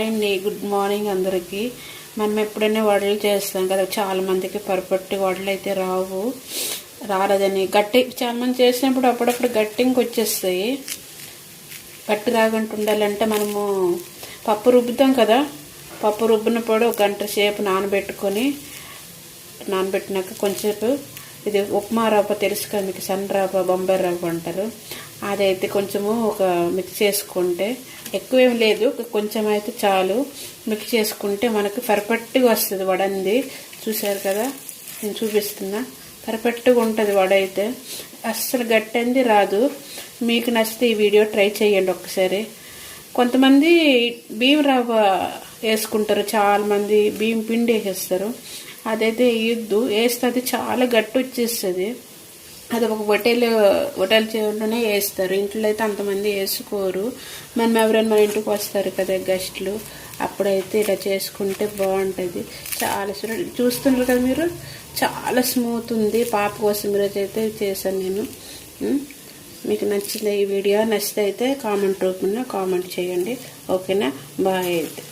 అండి, good morning అందరికీ. మనం ఎప్పుడైనా వడలు చేస్తాం కదా, చాలా మందికి పర్ఫెక్ట్ వడలు అయితే రాలేదని చాలా మంది చేసినప్పుడు అప్పుడప్పుడు గట్టింకి వచ్చేస్తాయి. గట్టి రాకుండా ఉండాలంటే మనము పప్పు రుబ్బుతాం కదా, పప్పు రుబ్బినప్పుడు ఒక గంట సేపు నానబెట్టినాక కొంచెంసేపు ఇది ఉప్మా రవ్వ తెలుసు కదా మీకు, సన్న రవ్వ, బొంబాయి రవ్వ అంటారు. అదైతే కొంచెము ఒక మిక్స్ చేసుకుంటే, ఎక్కువేం లేదు, కొంచెం అయితే చాలు. మిక్స్ చేసుకుంటే మనకు పర్ఫెక్ట్గా వస్తుంది వడంది. చూసారు కదా, నేను చూపిస్తున్నా, పర్ఫెక్ట్గా ఉంటుంది వడ అయితే, అస్సలు గట్టంది రాదు. మీకు నచ్చితే ఈ వీడియో ట్రై చేయండి ఒకసారి. కొంతమంది బియ్యం రవ్వ వేసుకుంటారు, చాలామంది బియ్యం పిండి వేసేస్తారు. అదైతే వేస్తే అది చాలా గట్టి వచ్చేస్తుంది. అది ఒక హోటల్ చేయడంలోనే వేస్తారు, ఇంట్లో అయితే అంతమంది వేసుకోరు. మనం ఎవరైనా మన ఇంటికి వస్తారు కదా గెస్ట్లు, అప్పుడైతే ఇలా చేసుకుంటే బాగుంటుంది. చాలా చూస్తున్నారు కదా మీరు, చాలా స్మూత్ ఉంది. పాప కోసం ఈరోజు అయితే చేశాను నేను. మీకు నచ్చింది ఈ వీడియో? నచ్చితే అయితే కామెంట్ రూపంలో కామెంట్ చేయండి. ఓకేనా, బాయ్ అయితే.